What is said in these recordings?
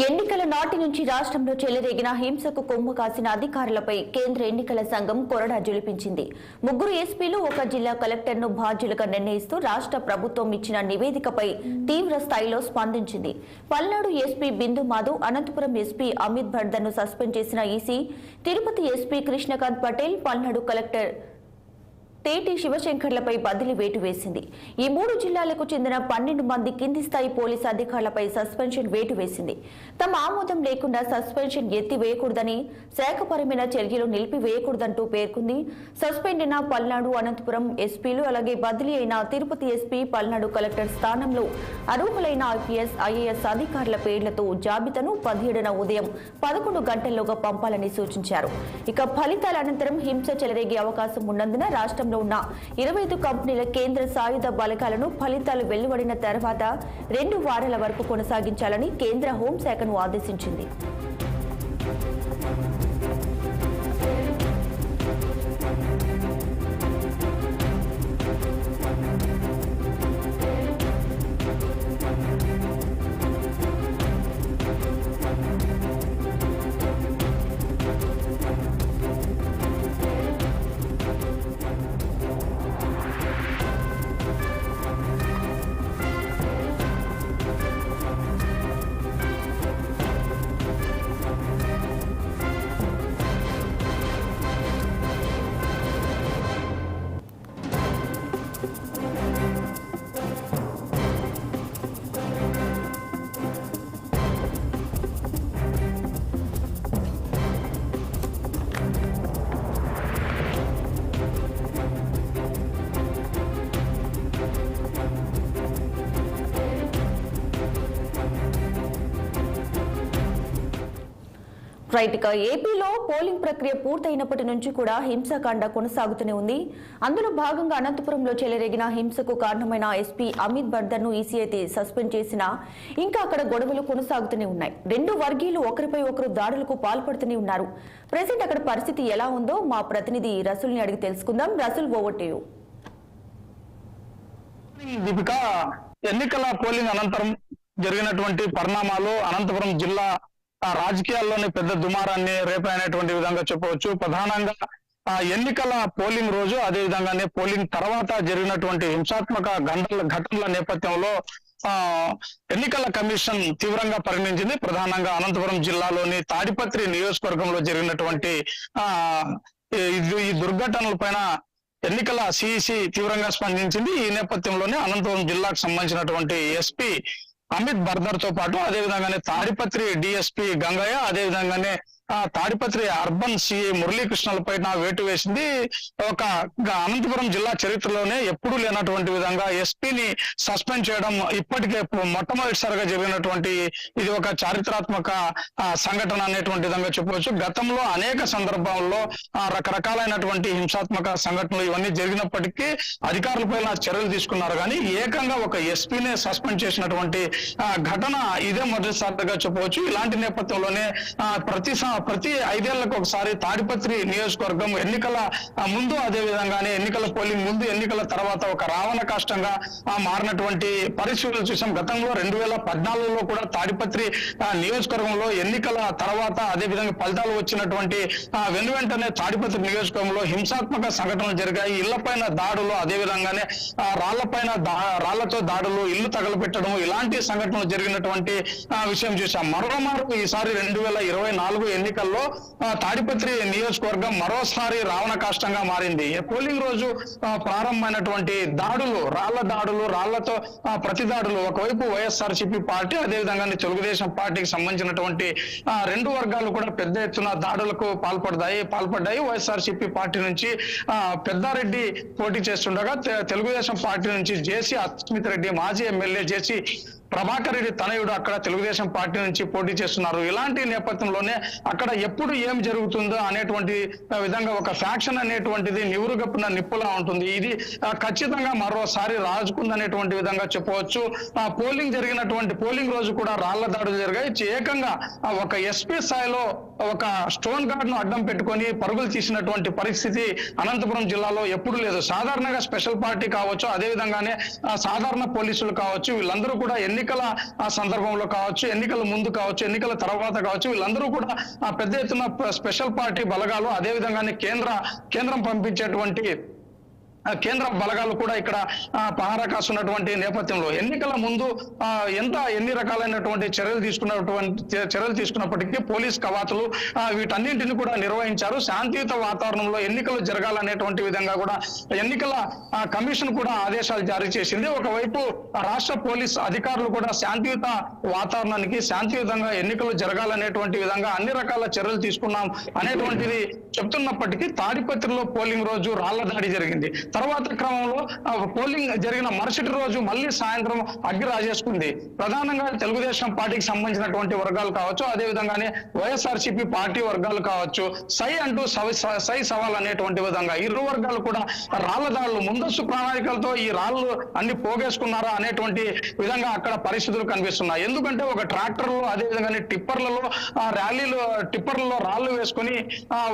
ఎన్నికల నాటి నుంచి రాష్ట్రంలో చెలరేగిన హింసకు కొమ్ము కాసిన అధికారులపై కేంద్ర ఎన్నికల సంఘం కొరడా జులిపించింది. ముగ్గురు ఎస్పీలు ఒక జిల్లా కలెక్టర్ను బాధ్యులుగా నిర్ణయిస్తూ రాష్ట్ర ప్రభుత్వం ఇచ్చిన నివేదికపై తీవ్ర స్థాయిలో స్పందించింది. పల్నాడు ఎస్పీ బిందు మాధవ్, అనంతపురం ఎస్పీ అమిత్ బర్దర్ను సస్పెండ్ చేసిన EC, Tirupati SP Krishnakant Patel, Palnadu collector Teti శివశంకర్లపై బదిలీ వేటు వేసింది. ఈ 3 జిల్లాలకు చెందిన 12 మంది కింది స్థాయి పోలీసు అధికారులపై సస్పెన్షన్ వేటు వేసింది. తమ ఆమోదం లేకుండా సస్పెన్షన్ ఎత్తివేయకూడదని, శాఖపరమైన చర్యలు నిలిపివేయకూడదంటూ పేర్కొంది. సస్పెండ్ అయిన పల్నాడు, అనంతపురం ఎస్పీలు, అలాగే బదిలీ అయిన తిరుపతి ఎస్పీ, పల్నాడు కలెక్టర్ స్థానంలో అర్హులైన ఐపీఎస్, ఐఏఎస్ అధికారుల పేర్లతో జాబితాను 17న ఉదయం 11 గంటల్లోగా పంపాలని సూచించారు. ఇక ఫలితాల అనంతరం హింస చెలరేగే అవకాశం ఉన్నందున రాష్ట్రంలో ఉన్న 25 కంపెనీల కేంద్ర సాయుధ బలగాలను ఫలితాలు వెలువడిన తర్వాత 2 వారాల వరకు కొనసాగించాలని కేంద్ర హోంశాఖను ఆదేశించింది. ఇక ఏపీలో పోలింగ్ ప్రక్రియ పూర్తయినప్పటి నుంచి కూడా హింసాకాండ కొనసాగుతూనే ఉంది. అందులో భాగంగా అనంతపురంలో చెలరేగిన హింసకు కారణమైన ఎస్పీ అమిత్ బర్దర్ను ఈసీ అయితే సస్పెండ్ చేసినా ఇంకా అక్కడ గొడవలు కొనసాగుతూనే ఉన్నాయి. 2 వర్గీయులు ఒకరిపై ఒకరు దాడులకు పాల్పడుతూనే ఉన్నారు. ప్రెసెంట్ అక్కడ పరిస్థితి ఎలా ఉందో మా ప్రతినిధి రసూల్ని అడిగి తెలుసుకుందాం. Rasool, over to you. Deepika, ఎన్నికల పోలింగ్ అనంతరం జరిగినటువంటి పరిణామాలు అనంతపురం జిల్లా రాజకీయాల్లోనే పెద్ద దుమారాన్ని రేపాయనేటువంటి విధంగా చెప్పవచ్చు. ప్రధానంగా ఎన్నికల పోలింగ్ రోజు, అదే విధంగానే పోలింగ్ తర్వాత జరిగినటువంటి హింసాత్మక ఘటనల నేపథ్యంలో ఎన్నికల కమిషన్ తీవ్రంగా పరిగణించింది. ప్రధానంగా అనంతపురం జిల్లాలోని తాడిపత్రి నియోజకవర్గంలో జరిగినటువంటి ఈ దుర్ఘటనల పైన ఎన్నికల సిఇసి తీవ్రంగా స్పందించింది. ఈ నేపథ్యంలోనే అనంతపురం జిల్లాకు సంబంధించినటువంటి ఎస్పీ అమిత్ బర్దర్ తో పాటు అదేవిధంగానే తాడిపత్రి డిఎస్పీ గంగయ్య, అదేవిధంగానే తాడిపత్రి అర్బన్ సిఐ మురళీకృష్ణలపై వేటు వేసింది. ఒక అనంతపురం జిల్లా చరిత్రలోనే ఎప్పుడూ లేనటువంటి విధంగా ఎస్పీని సస్పెండ్ చేయడం ఇప్పటికే మొట్టమొదటిసారిగా జరిగినటువంటి ఇది ఒక చారిత్రాత్మక సంఘటన అనేటువంటి విధంగా చెప్పవచ్చు. గతంలో అనేక సందర్భాల్లో రకరకాలైనటువంటి హింసాత్మక సంఘటనలు ఇవన్నీ జరిగినప్పటికీ అధికారులపై చర్యలు తీసుకున్నారు. కానీ ఏకంగా ఒక ఎస్పీనే సస్పెండ్ చేసినటువంటి ఘటన ఇదే మొదటిసారిగా చెప్పవచ్చు. ఇలాంటి నేపథ్యంలోనే ప్రతి 5 ఏళ్లకు ఒకసారి తాడిపత్రి నియోజకవర్గం ఎన్నికల ముందు, అదే విధంగానే ఎన్నికల పోలింగ్ ముందు, ఎన్నికల తర్వాత ఒక రావణ కాష్టంగా మారినటువంటి పరిస్థితులు చూసాం. గతంలో 2014లో కూడా తాడిపత్రి నియోజకవర్గంలో ఎన్నికల తర్వాత అదే విధంగా ఫలితాలు వచ్చినటువంటి వెనువెంటనే తాడిపత్రి నియోజకవర్గంలో హింసాత్మక సంఘటనలు జరిగాయి. ఇళ్లపైన దాడులు, అదే విధంగానే రాళ్లతో దాడులు, ఇల్లు తగలబెట్టడం, ఇలాంటి సంఘటనలు జరిగినటువంటి విషయం చూసాం. మరోమారు ఈసారి 2024 ఎన్నికల్లో తాడిపత్రి నియోజకవర్గం మరోసారి రావణ కాష్టంగా మారింది. పోలింగ్ రోజు ప్రారంభమైనటువంటి దాడులు, రాళ్లతో ప్రతి దాడులు, ఒకవైపు వైఎస్ఆర్సీపీ పార్టీ, అదేవిధంగా తెలుగుదేశం పార్టీకి సంబంధించినటువంటి 2 వర్గాలు కూడా పెద్ద ఎత్తున దాడులకు పాల్పడ్డాయి. వైఎస్ఆర్సీపీ పార్టీ నుంచి పెద్దారెడ్డి పోటీ చేస్తుండగా తెలుగుదేశం పార్టీ నుంచి జేసీ అస్మిత్ రెడ్డి, మాజీ ఎమ్మెల్యే జేసీ ప్రభాకర్ రెడ్డి తనయుడు అక్కడ తెలుగుదేశం పార్టీ నుంచి పోటీ చేస్తున్నారు. ఇలాంటి నేపథ్యంలోనే అక్కడ ఎప్పుడు ఏం జరుగుతుందో అనేటువంటి విధంగా ఒక ఫ్యాక్షన్ అనేటువంటిది నివురుగప్పున నిప్పులా ఉంటుంది. ఇది ఖచ్చితంగా మరోసారి రాజుకుందనేటువంటి విధంగా చెప్పవచ్చు. పోలింగ్ రోజు కూడా రాళ్ల దాడులు జరిగాయి. ఏకంగా ఒక ఎస్పీ స్థాయిలో ఒక స్టోన్ గార్డ్ ను అడ్డం పెట్టుకొని పరుగులు తీసినటువంటి పరిస్థితి అనంతపురం జిల్లాలో ఎప్పుడు లేదు. సాధారణంగా స్పెషల్ పార్టీ కావచ్చు, అదే విధంగానే సాధారణ పోలీసులు కావచ్చు, వీళ్ళందరూ కూడా ఎన్నికల సందర్భంలో కావచ్చు, ఎన్నికల ముందు కావచ్చు, ఎన్నికల తర్వాత కావచ్చు, వీళ్ళందరూ కూడా పెద్ద ఎత్తున స్పెషల్ పార్టీ బలగాలు, అదే విధంగానే కేంద్రం పంపించేటువంటి కేంద్ర బలగాలు కూడా ఇక్కడ పహారా కాస్తున్నటువంటి నేపథ్యంలో ఎన్నికల ముందు ఎన్ని రకాలైనటువంటి చర్యలు తీసుకున్నప్పటికీ పోలీస్ కవాతులు వీటన్నింటిని కూడా నిర్వహించారు. శాంతియుత వాతావరణంలో ఎన్నికలు జరగాలనేటువంటి విధంగా కూడా ఎన్నికల కమిషన్ కూడా ఆదేశాలు జారీ చేసింది. ఒకవైపు రాష్ట్ర పోలీస్ అధికారులు కూడా శాంతియుత వాతావరణానికి, శాంతియుతంగా ఎన్నికలు జరగాలనేటువంటి విధంగా అన్ని రకాల చర్యలు తీసుకున్నాం అనేటువంటిది చెప్తున్నప్పటికీ తాడిపత్రిలో పోలింగ్ రోజు రాళ్ల దాడి జరిగింది. తర్వాత క్రమంలో పోలింగ్ జరిగిన మరుసటి రోజు మళ్ళీ సాయంత్రం అగ్గి రాజేసుకుంది. ప్రధానంగా తెలుగుదేశం పార్టీకి సంబంధించినటువంటి వర్గాలు కావచ్చు, అదే విధంగానే వైఎస్ఆర్సీపీ పార్టీ వర్గాలు కావచ్చు, సై సవాల్ అనేటువంటి విధంగా ఇరు వర్గాలు కూడా రాళ్ల దాడులు, ముందస్తు ప్రణాళికలతో ఈ రాళ్లు అన్ని పోగేసుకున్నారా అనేటువంటి విధంగా అక్కడ పరిస్థితులు కనిపిస్తున్నాయి. ఎందుకంటే ఒక ట్రాక్టర్లు, అదే విధంగానే టిప్పర్లలో రాళ్లు వేసుకొని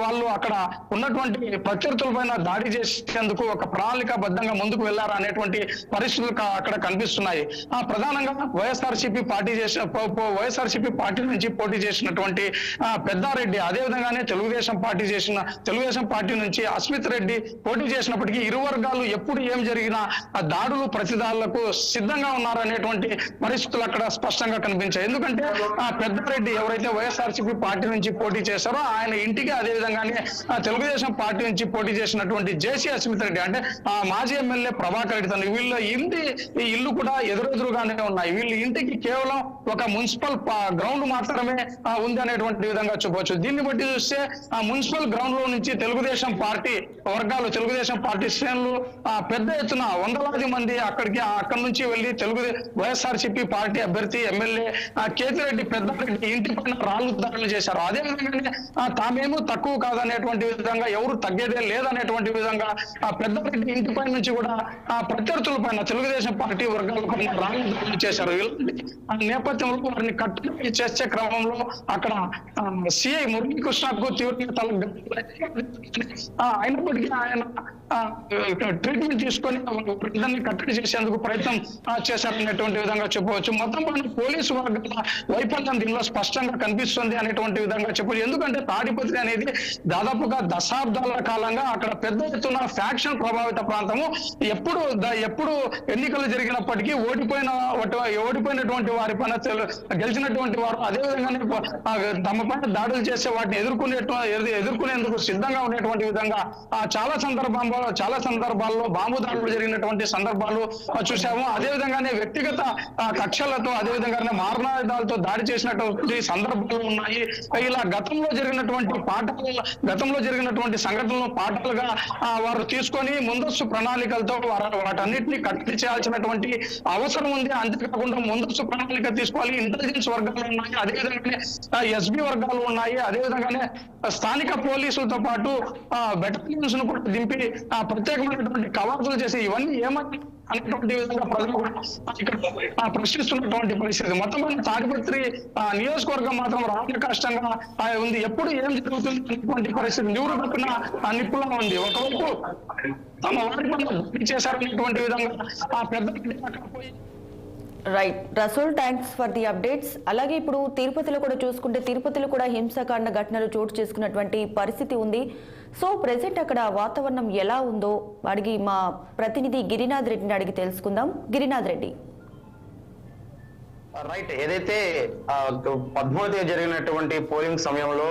వాళ్ళు అక్కడ ఉన్నటువంటి ప్రత్యర్థుల పైన దాడి చేసేందుకు ఒక ప్రణాళికాబద్ధంగా ముందుకు వెళ్లారా అనేటువంటి పరిస్థితులు అక్కడ కనిపిస్తున్నాయి. ప్రధానంగా వైఎస్ఆర్సీపీ పార్టీ నుంచి పోటీ చేసినటువంటి పెద్దారెడ్డి, అదే విధంగానే తెలుగుదేశం పార్టీ నుంచి అస్మిత్ రెడ్డి పోటీ చేసినప్పటికీ ఇరు వర్గాలు ఎప్పుడు ఏం జరిగినా దాడులు ప్రతిదాడులకు సిద్ధంగా ఉన్నారనేటువంటి పరిస్థితులు అక్కడ స్పష్టంగా కనిపించాయి. ఎందుకంటే పెద్దారెడ్డి ఎవరైతే వైఎస్ఆర్సీపీ పార్టీ నుంచి పోటీ చేశారో ఆయన ఇంటికి, అదే విధంగానే తెలుగుదేశం పార్టీ నుంచి పోటీ చేసినటువంటి జేసీ అస్మిత్ రెడ్డి అంటే మాజీ ఎమ్మెల్యే ప్రభాకర్ రెడ్డి తన వీళ్ళ ఇల్లు కూడా ఎదురెదురుగానే ఉన్నాయి. వీళ్ళ ఇంటికి కేవలం ఒక మున్సిపల్ గ్రౌండ్ మాత్రమే ఉంది అనేటువంటి విధంగా చెప్పవచ్చు. దీన్ని బట్టి చూస్తే మున్సిపల్ గ్రౌండ్ లో నుంచి తెలుగుదేశం పార్టీ వర్గాలు, తెలుగుదేశం పార్టీ శ్రేణులు పెద్ద ఎత్తున వందలాది మంది అక్కడి నుంచి వెళ్లి వైఎస్ఆర్సీపీ పార్టీ అభ్యర్థి ఎమ్మెల్యే కేతిరెడ్డి పెద్దారెడ్డి ఇంటి పైన రాళ్లు దాడులు చేశారు. అదే విధంగానే తామేమో తక్కువ కాదనేటువంటి విధంగా, ఎవరు తగ్గేదే లేదనేటువంటి విధంగా పెద్దారెడ్డి ఇంటి పై నుంచి కూడా ప్రత్యర్థుల పైన, తెలుగుదేశం పార్టీ వర్గాల పైన రాళ్లు దాడులు చేశారు. నేపథ్యంలో వారిని కట్టడి చేసే క్రమంలో అక్కడ సిఐ మురళీకృష్ణకు తీవ్రంగా అయినప్పటికీ ఆయన ట్రీట్మెంట్ తీసుకొని ఇద్దరిని కట్టడి చేసేందుకు ప్రయత్నం చేశారనేటువంటి విధంగా చెప్పవచ్చు. మొత్తం పోలీసు వర్గాల వైఫల్యం దీనిలో స్పష్టంగా కనిపిస్తుంది అనేటువంటి విధంగా చెప్పవచ్చు. ఎందుకంటే తాడిపత్రి అనేది దాదాపుగా దశాబ్దాల కాలంగా అక్కడ పెద్ద ఎత్తున ఫ్యాక్షన్ ప్రభావిత ప్రాంతము. ఎప్పుడు ఎన్నికలు జరిగినప్పటికీ ఓడిపోయినటువంటి వారి పైన గెలిచినటువంటి వారు అదే విధంగానే తమ పైన దాడులు చేసే వాటిని ఎదుర్కొనేందుకు సిద్ధంగా ఉన్నటువంటి విధంగా చాలా సందర్భాల్లో బాంబు దాడులు జరిగినటువంటి సందర్భాలు చూసాము. అదే విధంగానే వ్యక్తిగత కక్షలతో, అదే విధంగానే మారణాయుధాలతో దాడి చేసినటువంటి సందర్భాలు ఉన్నాయి. ఇలా గతంలో జరిగినటువంటి సంఘటనలను పాఠాలుగా వారు తీసుకొని ముందస్తు ప్రణాళికలతో వాటన్నిటిని కట్టడి చేయాల్సినటువంటి అవసరం ఉంది. అంతేకాకుండా ముందస్తు ప్రణాళిక తీసుకోవాలి. ఇంటెలిజెన్స్ వర్గాలు ఉన్నాయి, అదేవిధంగానే ఎస్బీ వర్గాలు ఉన్నాయి, అదేవిధంగానే స్థానిక పోలీసులతో పాటు బెటాలియన్స్ ను కూడా దింపి ప్రత్యేకమైనటువంటి కవాతులు చేసి ఇవన్నీ ఏమని అనేటువంటి విధంగా ప్రజలు ఇక్కడ ప్రశ్నిస్తున్నటువంటి పరిస్థితి. మొత్తం తాడిపత్రి నియోజకవర్గం మాత్రం రాష్ట్ర కష్టంగా ఉంది. ఎప్పుడు ఏం జరుగుతుంది అనేటువంటి పరిస్థితి నివురు పట్టిన నిప్పులా ఉంది. ఒకవైపు తమ వారి పనులు చేశారనేటువంటి విధంగా పెద్ద right Rasool, thanks for the updates. అలాగే ఇప్పుడు తిరుపతిలో కూడా చూసుకుంటే తిరుపతిలో కూడా హింసాకాండ ఘటనలు చోటు చేసుకున్నటువంటి పరిస్థితి ఉంది. సో ప్రెసెంట్ అక్కడ వాతావరణం ఎలా ఉందో అడిగి మా ప్రతినిధి గిరినాథ్ రెడ్డిని అడిగి తెలుసుకుందాం. గిరినాథ్ రెడ్డి. రైట్, ఏదైతే 18 జరిగినటువంటి పోలింగ్ సమయంలో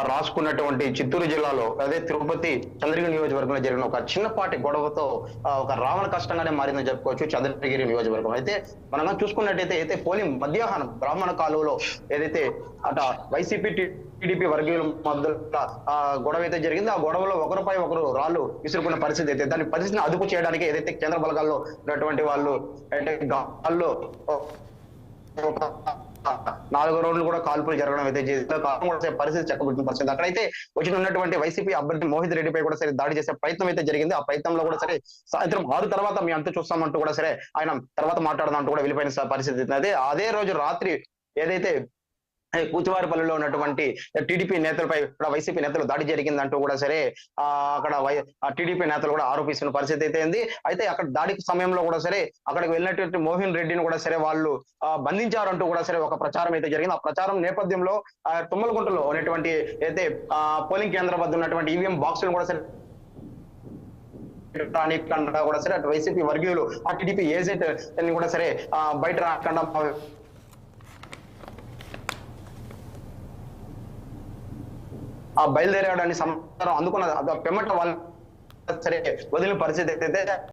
రాసుకున్నటువంటి చిత్తూరు జిల్లాలో అదే తిరుపతి చంద్రగిరి నియోజకవర్గంలో జరిగిన ఒక చిన్నపాటి గొడవతో ఒక రావణ కష్టంగానే మారిందని చెప్పుకోవచ్చు చంద్రగిరి నియోజకవర్గం. అయితే మనం చూసుకున్నట్టయితే పోలింగ్ మధ్యాహ్నం బ్రాహ్మణ కాలువలో ఏదైతే అట వైసీపీ టీడీపీ వర్గీయుల మధ్య గొడవ అయితే జరిగింది. ఆ గొడవలో ఒకరిపై ఒకరు రాళ్లు విసురుకున్న పరిస్థితి అయితే దాని పరిస్థితిని అదుపు చేయడానికి ఏదైతే కేంద్ర బలగాల్లో ఉన్నటువంటి వాళ్ళు అంటే గాల్లో 4 రౌండ్లు కూడా కాల్పులు జరగడం అయితే పరిస్థితి చెక్కబుట్టిన పరిస్థితి. అక్కడైతే వచ్చినటువంటి వైసీపీ అభ్యర్థి మోహిత్ రెడ్డిపై కూడా సరే దాడి చేసే ప్రయత్నం అయితే జరిగింది. ఆ ప్రయత్నంలో కూడా సరే సాయంత్రం 6 తర్వాత మీ అంతా చూస్తామంటూ కూడా సరే ఆయన తర్వాత మాట్లాడదామంటూ కూడా వెళ్ళిపోయిన పరిస్థితి. అదే రోజు రాత్రి ఏదైతే కూచువారిపల్లిలో ఉన్నటువంటి టీడీపీ నేతలపై కూడా వైసీపీ నేతలు దాడి జరిగిందంటూ కూడా సరే అక్కడ టీడీపీ నేతలు కూడా ఆరోపిస్తున్న పరిస్థితి అయితే ఉంది. అయితే అక్కడ దాడికి సమయంలో కూడా సరే అక్కడికి వెళ్ళినటువంటి మోహన్ రెడ్డిని కూడా సరే వాళ్ళు బంధించారంటూ కూడా సరే ఒక ప్రచారం అయితే జరిగింది. ఆ ప్రచారం నేపథ్యంలో తుమ్మలగుంటలో ఉన్నటువంటి అయితే పోలింగ్ కేంద్రం వద్ద ఉన్నటువంటి ఈవీఎం బాక్సులు కూడా సరే కూడా సరే అటు వైసీపీ వర్గీయులు ఆ టీడీపీ ఏజెంట్ కూడా సరే బయట రాకుండా బయలుదేరాడని సమాచారం అందుకున్న పిమ్మట వాళ్ళు సరే వదిలిన పరిస్థితి అయితే